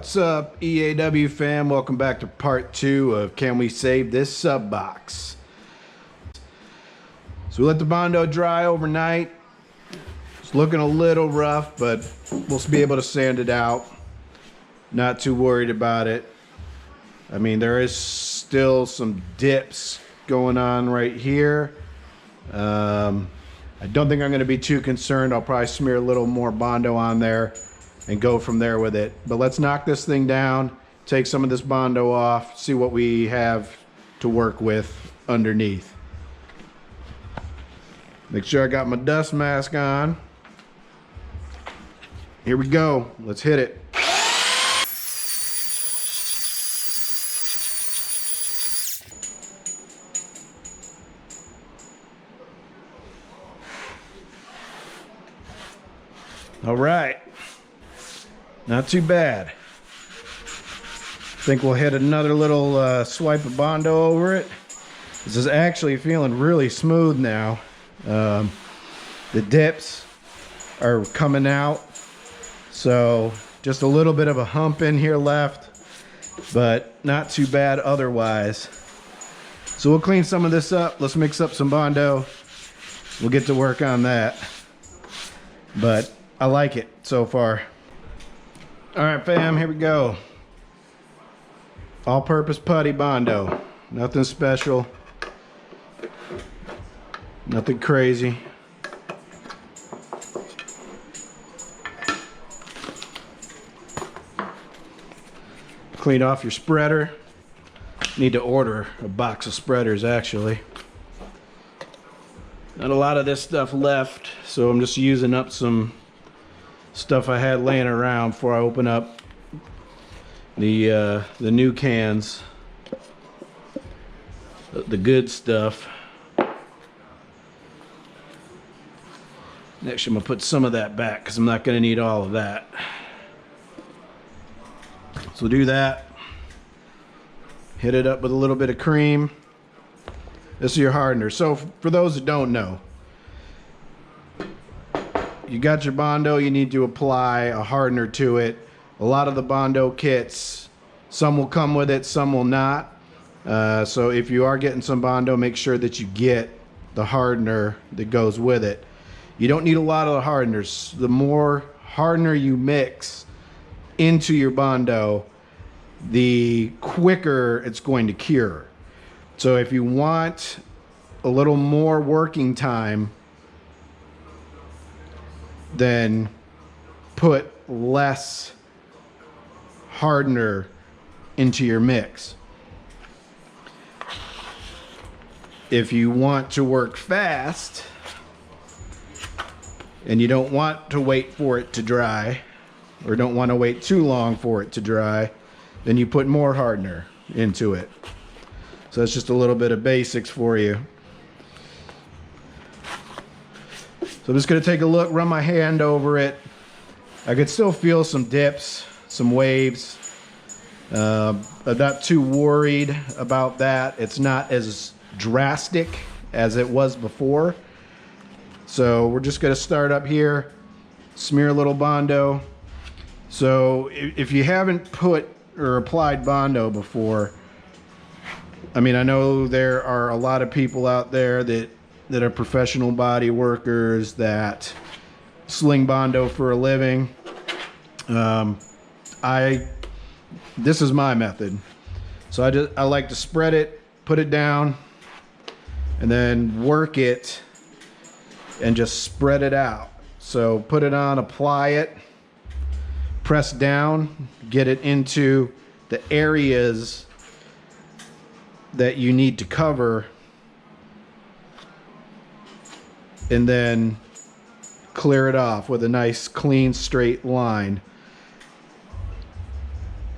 What's up, EAW fam? Welcome back to part 2 of Can We Save This Sub Box? So we let the Bondo dry overnight. It's looking a little rough, but we'll be able to sand it out. Not too worried about it. I mean, there is still some dips going on right here. I don't think I'm going to be too concerned. I'll probably smear a little more Bondo on there and go from there with it. But let's knock this thing down, take some of this Bondo off, see what we have to work with underneath. Make sure I got my dust mask on. Here we go. Let's hit it. All right. Not too bad. I think we'll hit another little swipe of Bondo over it. This is actually feeling really smooth now. The dips are coming out. So just a little bit of a hump in here left, but not too bad otherwise. So we'll clean some of this up. Let's mix up some Bondo. We'll get to work on that. But I like it so far. All right, fam, here we go. All-purpose putty Bondo. Nothing special. Nothing crazy. Clean off your spreader. Need to order a box of spreaders, actually. Not a lot of this stuff left, so I'm just using up some stuff I had laying around before I open up the new cans, the good stuff. Next, I'm gonna put some of that back because I'm not gonna need all of that. So do that. Hit it up with a little bit of cream. This is your hardener. So for those that don't know, you got your Bondo, you need to apply a hardener to it. A lot of the Bondo kits, some will come with it, some will not. So if you are getting some Bondo, make sure that you get the hardener that goes with it. You don't need a lot of the hardeners. The more hardener you mix into your Bondo, the quicker it's going to cure. So if you want a little more working time, then put less hardener into your mix. If you want to work fast and you don't want to wait for it to dry, or don't want to wait too long for it to dry, then you put more hardener into it. So that's just a little bit of basics for you. So I'm just going to take a look, run my hand over it. I could still feel some dips, some waves. I'm not too worried about that. It's not as drastic as it was before. So we're just going to start up here, smear a little Bondo. So if you haven't put or applied Bondo before, I mean, I know there are a lot of people out there that are professional body workers that sling Bondo for a living. This is my method. So I like to spread it, put it down, and then work it and just spread it out. So put it on, apply it, press down, get it into the areas that you need to cover, and then clear it off with a nice clean straight line.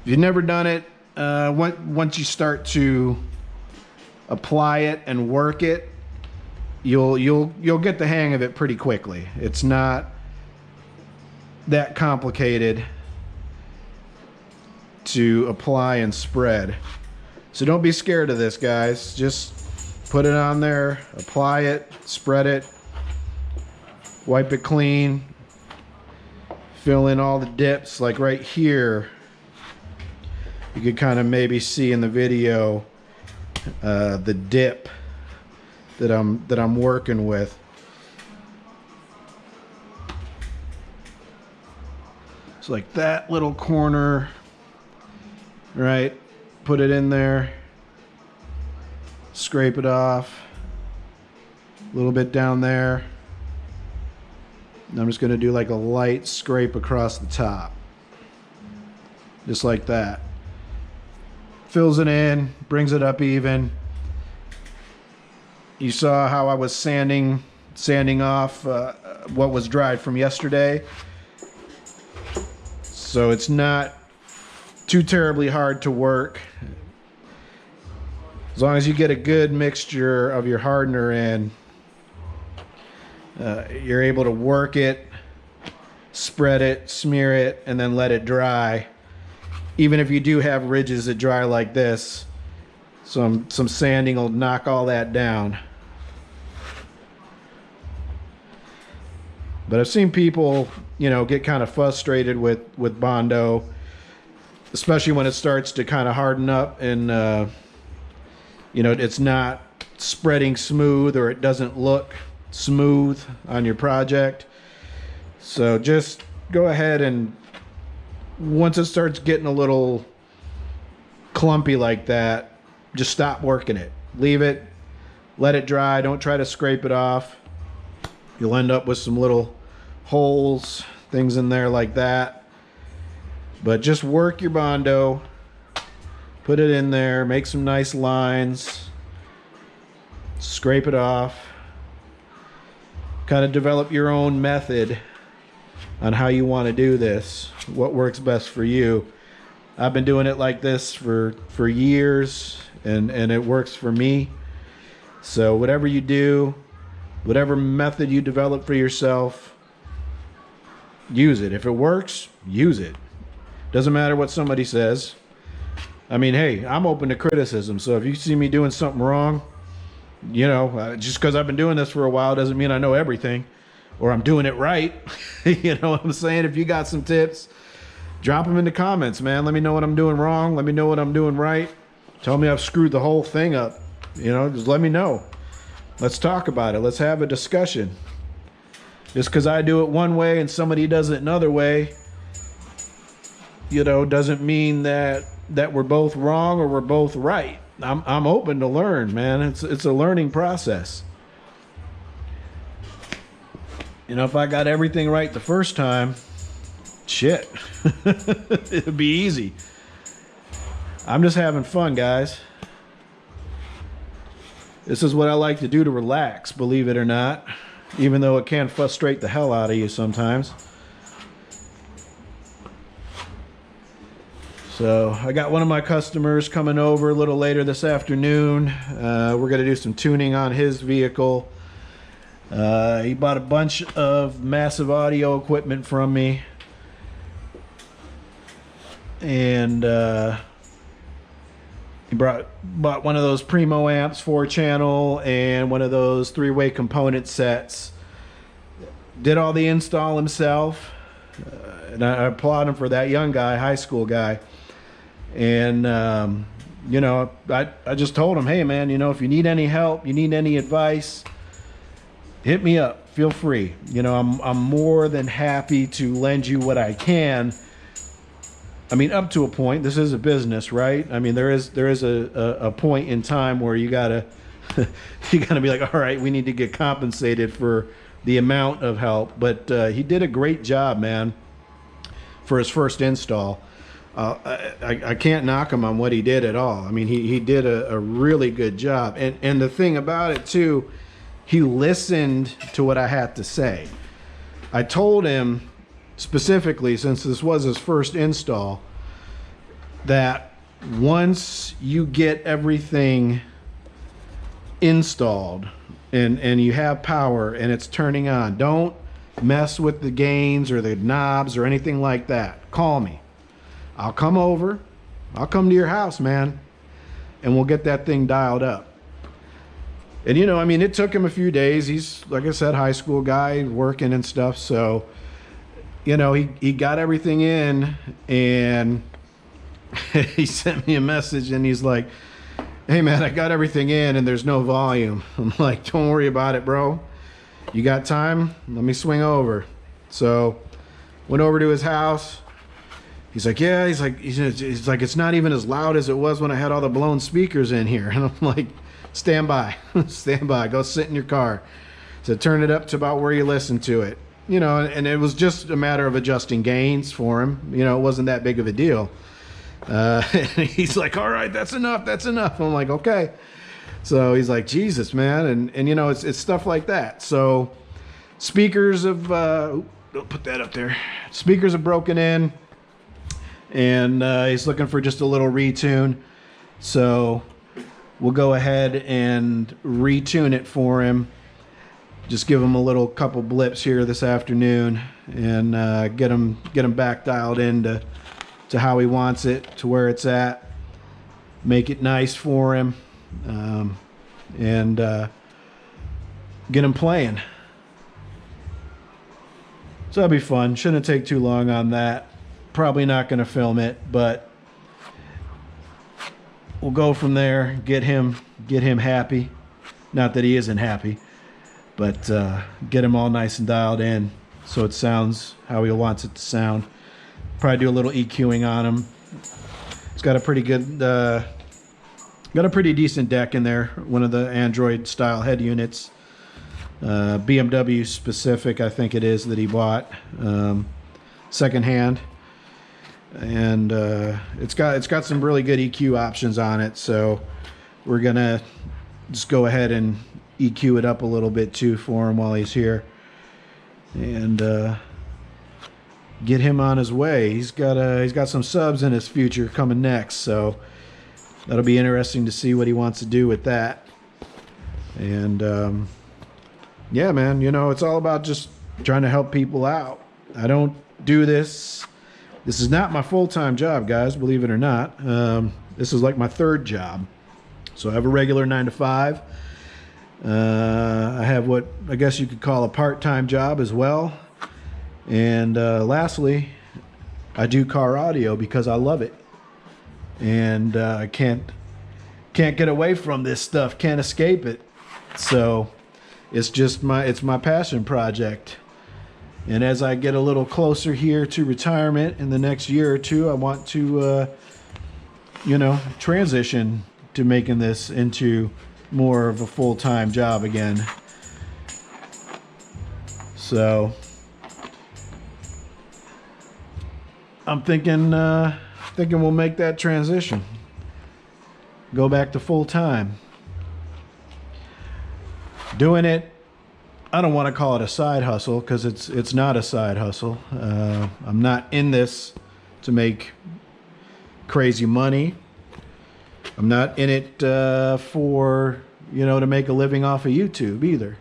If you've never done it, once you start to apply it and work it, you'll get the hang of it pretty quickly. It's not that complicated to apply and spread. So don't be scared of this, guys. Just put it on there, apply it, spread it, wipe it clean, fill in all the dips. Like right here, You could kind of maybe see in the video the dip that I'm working with. It's like that little corner, right? Put it in there, scrape it off, a little bit down there. And I'm just going to do like a light scrape across the top, just like that. Fills it in, brings it up even. You saw how I was sanding off what was dried from yesterday. So it's not too terribly hard to work. As long as you get a good mixture of your hardener in, you're able to work it, spread it, smear it, and then let it dry. Even if you do have ridges that dry like this, some sanding will knock all that down. But I've seen people, you know, get kind of frustrated with Bondo, especially when it starts to kind of harden up and, you know, it's not spreading smooth, or it doesn't look smooth on your project. So just go ahead and once it starts getting a little clumpy like that, just stop working it. Leave it, let it dry. Don't try to scrape it off. You'll end up with some little holes, things in there like that. But just work your Bondo, put it in there, make some nice lines, scrape it off. Kind of develop your own method on how you want to do this, what works best for you. I've been doing it like this for years, and it works for me. So whatever you do, whatever method you develop for yourself, use it. If it works, use it. Doesn't matter what somebody says. I mean, hey, I'm open to criticism. So if you see me doing something wrong, you know, just because I've been doing this for a while doesn't mean I know everything or I'm doing it right. You know what I'm saying? If you got some tips, drop them in the comments, man. Let me know what I'm doing wrong. Let me know what I'm doing right. Tell me I've screwed the whole thing up. You know, just let me know. Let's talk about it. Let's have a discussion. Just because I do it one way and somebody does it another way, you know, doesn't mean that we're both wrong or we're both right. I'm open to learn, man. It's a learning process. You know, if I got everything right the first time, shit, it'd be easy. I'm just having fun, guys. This is what I like to do to relax, believe it or not, even though it can frustrate the hell out of you sometimes. So I got one of my customers coming over a little later this afternoon. We're going to do some tuning on his vehicle. He bought a bunch of massive audio equipment from me. And he bought one of those Primo amps, 4-channel, and one of those 3-way component sets. Did all the install himself. And I applaud him for that. Young guy, high school guy. And, you know, I just told him, hey, man, you know, if you need any help, you need any advice, hit me up. Feel free. You know, I'm more than happy to lend you what I can. I mean, up to a point. This is a business, right? I mean, there is a point in time where you gotta be like, all right, we need to get compensated for the amount of help. But he did a great job, man, for his first install. I can't knock him on what he did at all. I mean, he did a really good job. And the thing about it too, he listened to what I had to say. I told him specifically, since this was his first install, that once you get everything installed and you have power and it's turning on, don't mess with the gains or the knobs or anything like that. Call me. I'll come over. I'll come to your house, man, and we'll get that thing dialed up. And, you know, I mean, it took him a few days. He's, like I said, high school guy, working and stuff. So, you know, he got everything in, and he sent me a message and he's like, hey man, I got everything in and there's no volume. I'm like, don't worry about it, bro. You got time? Let me swing over. So went over to his house. He's like, yeah, he's like, it's not even as loud as it was when I had all the blown speakers in here. And I'm like, stand by, stand by, go sit in your car. So turn it up to about where you listen to it. You know, and it was just a matter of adjusting gains for him. You know, it wasn't that big of a deal. And he's like, all right, that's enough, that's enough. I'm like, okay. So he's like, Jesus, man. And you know, it's stuff like that. So speakers have, put that up there. Speakers are broken in. And he's looking for just a little retune. So we'll go ahead and retune it for him. Just give him a little couple blips here this afternoon and get him back dialed in to how he wants it, to where it's at. Make it nice for him, and get him playing. So that'll be fun. Shouldn't take too long on that. Probably not going to film it, but we'll go from there. Get him happy. Not that he isn't happy, but get him all nice and dialed in so it sounds how he wants it to sound. Probably do a little EQing on him. It's got a pretty good, got a pretty decent deck in there. One of the Android style head units, BMW specific, I think it is, that he bought, secondhand. And it's got some really good EQ options on it, so we're gonna just go ahead and EQ it up a little bit too for him while he's here, and get him on his way. He's got some subs in his future coming next, so that'll be interesting to see what he wants to do with that. And yeah, man, you know, it's all about just trying to help people out. I don't do this. This is not my full-time job, guys, believe it or not. This is like my third job. So I have a regular 9-to-5. I have what I guess you could call a part-time job as well. And lastly, I do car audio because I love it. And I can't get away from this stuff, can't escape it. So it's just my passion project. And as I get a little closer here to retirement in the next year or two, I want to, you know, transition to making this into more of a full-time job again. So I'm thinking we'll make that transition. Go back to full-time. Doing it, I don't want to call it a side hustle because it's not a side hustle. I'm not in this to make crazy money. I'm not in it for, you know, to make a living off of YouTube either.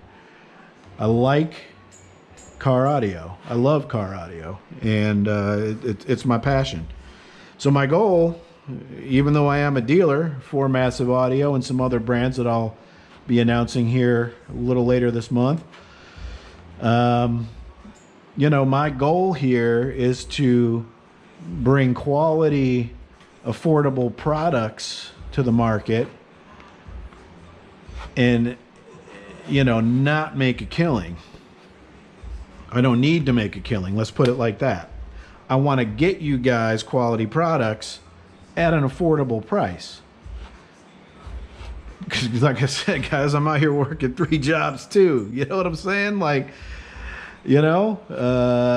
I like car audio. I love car audio, and it's my passion. So my goal, even though I am a dealer for Massive Audio and some other brands that I'll be announcing here a little later this month, you know, my goal here is to bring quality, affordable products to the market and, you know, not make a killing. I don't need to make a killing. Let's put it like that. I want to get you guys quality products at an affordable price. Because like I said, guys, I'm out here working 3 jobs too. You know what I'm saying? Like, you know,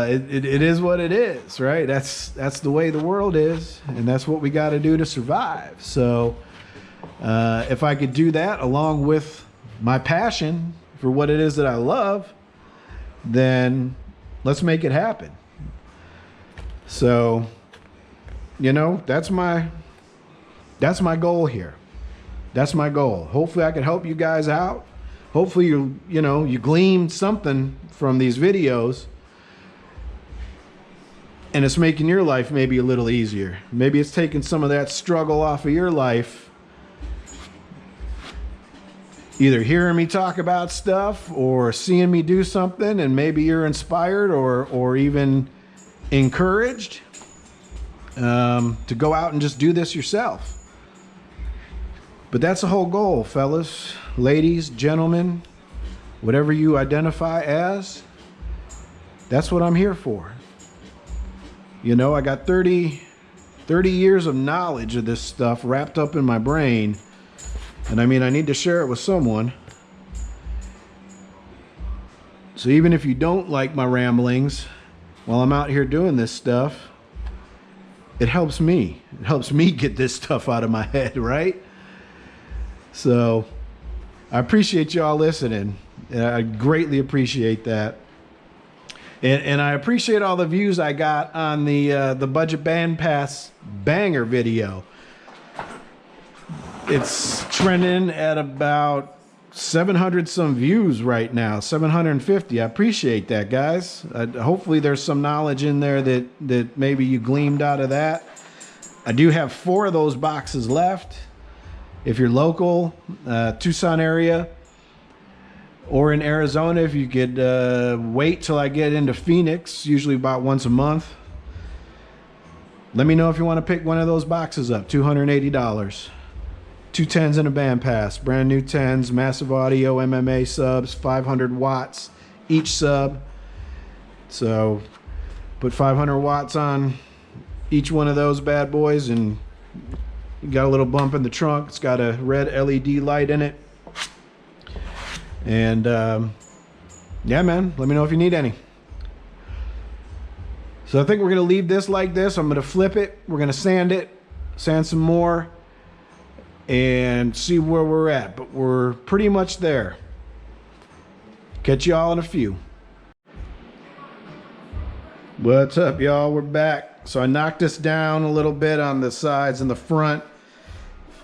it is what it is, right? That's the way the world is, and that's what we got to do to survive. So if I could do that along with my passion for what it is that I love, then let's make it happen. So, you know, that's my goal here. That's my goal. Hopefully I can help you guys out. Hopefully you gleaned something from these videos and it's making your life maybe a little easier. Maybe it's taking some of that struggle off of your life. Either hearing me talk about stuff or seeing me do something, and maybe you're inspired or even encouraged. to go out and just do this yourself. But that's the whole goal, fellas, ladies, gentlemen, whatever you identify as. That's what I'm here for. You know, I got 30 years of knowledge of this stuff wrapped up in my brain. And I mean, I need to share it with someone. So even if you don't like my ramblings while I'm out here doing this stuff, it helps me. It helps me get this stuff out of my head, right? So I appreciate y'all listening. I greatly appreciate that. And I appreciate all the views I got on the Budget Band Pass banger video. It's trending at about 700 some views right now, 750. I appreciate that, guys. Hopefully there's some knowledge in there that maybe you gleamed out of that. I do have 4 of those boxes left. If you're local, Tucson area, or in Arizona, if you could wait till I get into Phoenix, usually about once a month. Let me know if you want to pick one of those boxes up, $280. 2 10s and a band pass, brand new 10s, massive audio, MMA subs, 500 watts each sub. So put 500 watts on each one of those bad boys, and you got a little bump in the trunk. It's got a red LED light in it. And yeah, man, let me know if you need any. So I think we're gonna leave this like this. I'm gonna flip it. We're gonna sand it, sand some more, and see where we're at. But we're pretty much there. Catch y'all in a few. What's up, y'all? We're back. So I knocked this down a little bit on the sides and the front.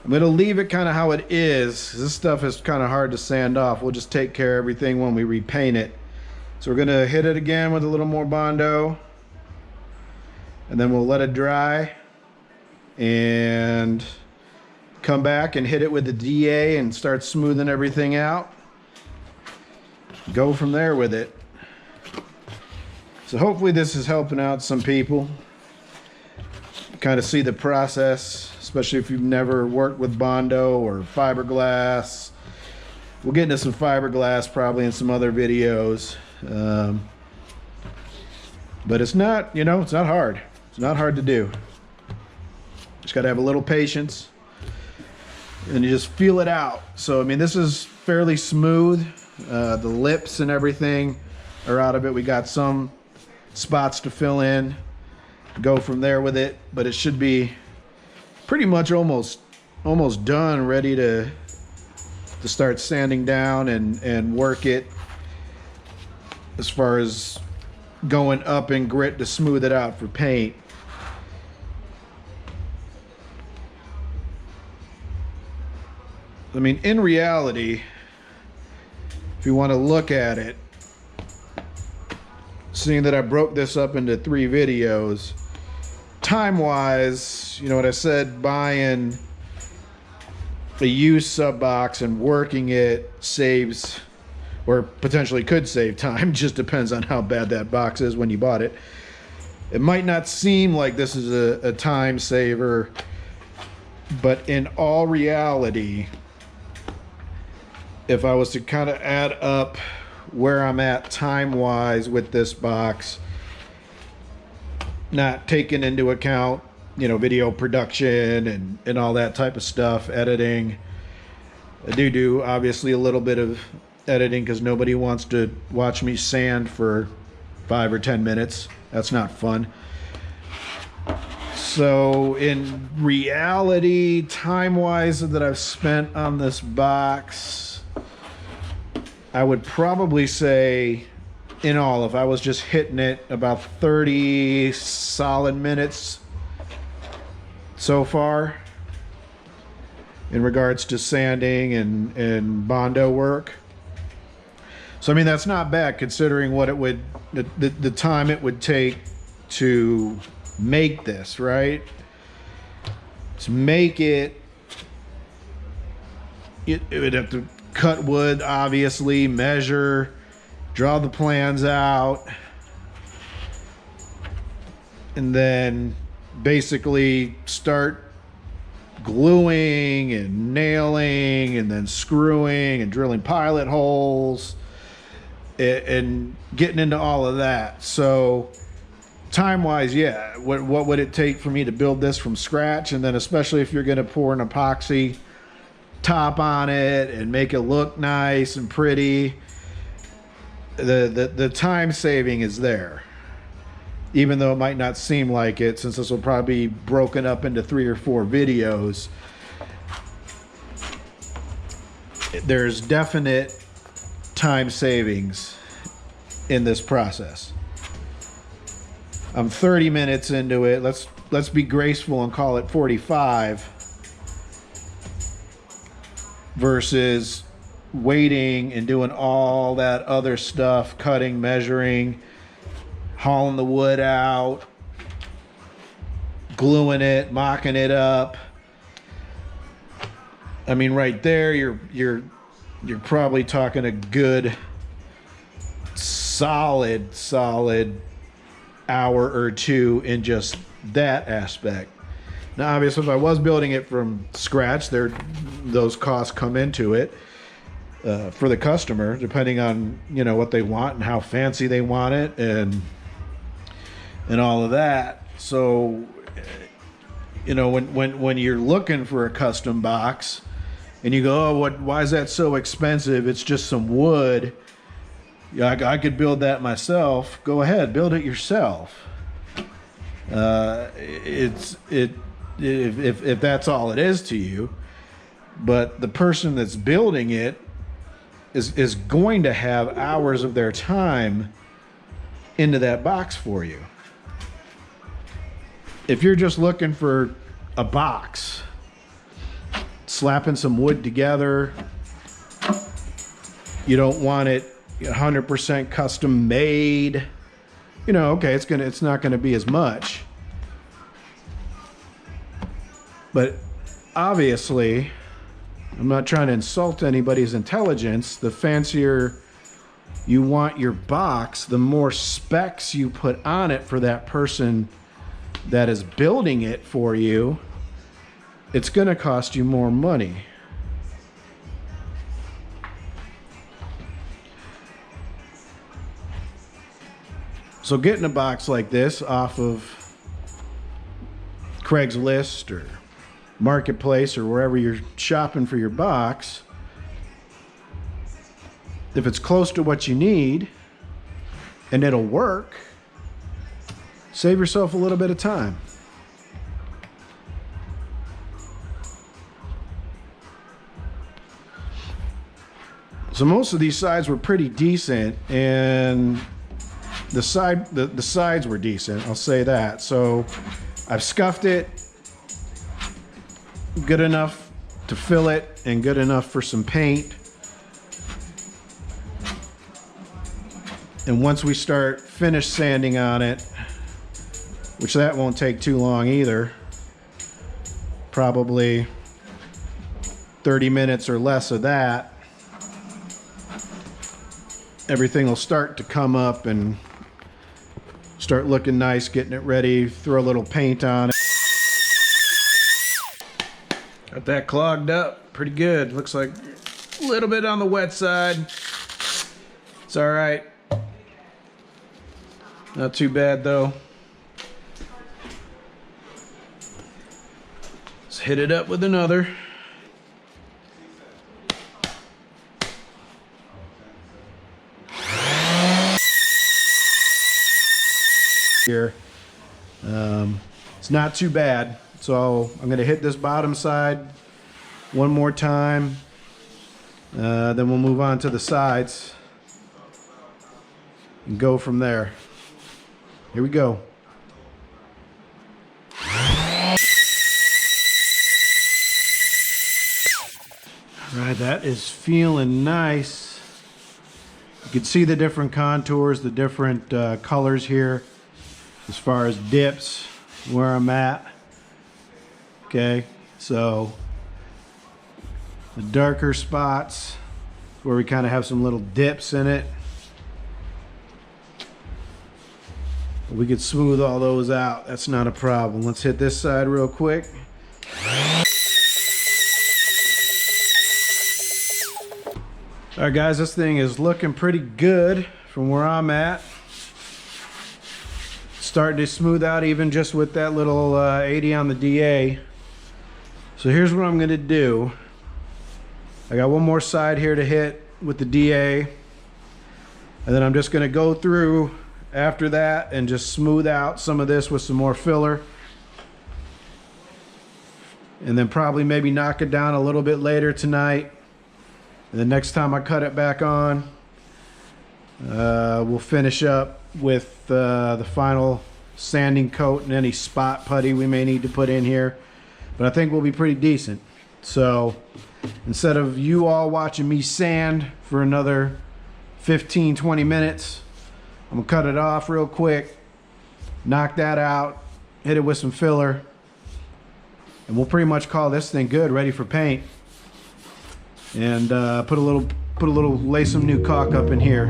I'm gonna leave it kind of how it is. This stuff is kind of hard to sand off. We'll just take care of everything when we repaint it. So we're gonna hit it again with a little more Bondo, and then we'll let it dry and come back and hit it with the DA and start smoothing everything out. Go from there with it. So hopefully this is helping out some people. Kind of see the process, especially if you've never worked with Bondo or fiberglass. We'll get into some fiberglass probably in some other videos. But it's not, you know, it's not hard. It's not hard to do. Just got to have a little patience, and you just feel it out. So, I mean, this is fairly smooth. The lips and everything are out of it. We got some spots to fill in. Go from there with it, but it should be pretty much almost done, ready to start sanding down and work it as far as going up in grit to smooth it out for paint. I mean, in reality, if you want to look at it, seeing that I broke this up into 3 videos, time-wise, you know what I said, buying a used sub box and working it saves, or potentially could save time, just depends on how bad that box is when you bought it. It might not seem like this is a time saver, but in all reality, if I was to kind of add up where I'm at time-wise with this box, not taking into account, you know, video production and all that type of stuff, editing. I do obviously a little bit of editing because nobody wants to watch me sand for 5 or 10 minutes. That's not fun. So in reality, time-wise that I've spent on this box, I would probably say, in all, if I was just hitting it, about 30 solid minutes so far in regards to sanding and Bondo work. So I mean, that's not bad considering what it would, the time it would take to make this, right? To make it, it would have to cut wood, obviously, measure, draw the plans out, and then basically start gluing and nailing and then screwing and drilling pilot holes and getting into all of that. So time-wise, yeah, what would it take for me to build this from scratch? And then especially if you're going to pour an epoxy top on it and make it look nice and pretty, the time saving is there. Even though it might not seem like it, since this will probably be broken up into 3 or 4 videos, there's definite time savings in this process. I'm 30 minutes into it. Let's be graceful and call it 45 versus waiting and doing all that other stuff, cutting, measuring, hauling the wood out, gluing it, mocking it up. I mean, right there, you're probably talking a good solid hour or 2 in just that aspect. Now, obviously, if I was building it from scratch, those costs come into it for the customer, depending on what they want and how fancy they want it and all of that. So, when you're looking for a custom box and you go, oh, why is that so expensive? It's just some wood. Yeah, I could build that myself. Go ahead, build it yourself. If that's all it is to you, but the person that's building it is going to have hours of their time into that box for you. If you're just looking for a box, slapping some wood together, you don't want it 100% custom made, okay, it's not gonna be as much. But obviously, I'm not trying to insult anybody's intelligence. The fancier you want your box, the more specs you put on it for that person that is building it for you, it's going to cost you more money. So getting a box like this off of Craigslist or Marketplace or wherever you're shopping for your box, if it's close to what you need and it'll work, save yourself a little bit of time. So most of these sides were pretty decent, and the sides were decent, I'll say that. So I've scuffed it good enough to fill it and good enough for some paint. And once we start finish sanding on it, which that won't take too long either, probably 30 minutes or less of that, everything will start to come up and start looking nice, getting it ready, throw a little paint on it. Got that clogged up pretty good. Looks like a little bit on the wet side. It's all right. Not too bad though. Let's hit it up with another. Here. It's not too bad. So I'm going to hit this bottom side one more time. Then we'll move on to the sides and go from there. Here we go. All right, that is feeling nice. You can see the different contours, the different colors here as far as dips, where I'm at. Okay, so the darker spots where we kind of have some little dips in it. We could smooth all those out. That's not a problem. Let's hit this side real quick. All right, guys, this thing is looking pretty good from where I'm at. Starting to smooth out even just with that little 80 on the DA. So here's what I'm gonna do. I got one more side here to hit with the DA, and then I'm just gonna go through after that and just smooth out some of this with some more filler, and then probably maybe knock it down a little bit later tonight. And the next time I cut it back on, we'll finish up with the final sanding coat and any spot putty we may need to put in here. But I think we'll be pretty decent. So instead of you all watching me sand for another 15-20 minutes, I'm gonna cut it off real quick, knock that out, hit it with some filler, and we'll pretty much call this thing good, ready for paint. And put a little lay some new caulk up in here,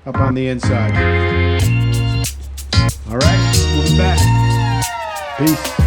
up on the inside. All right, we'll be back. Peace.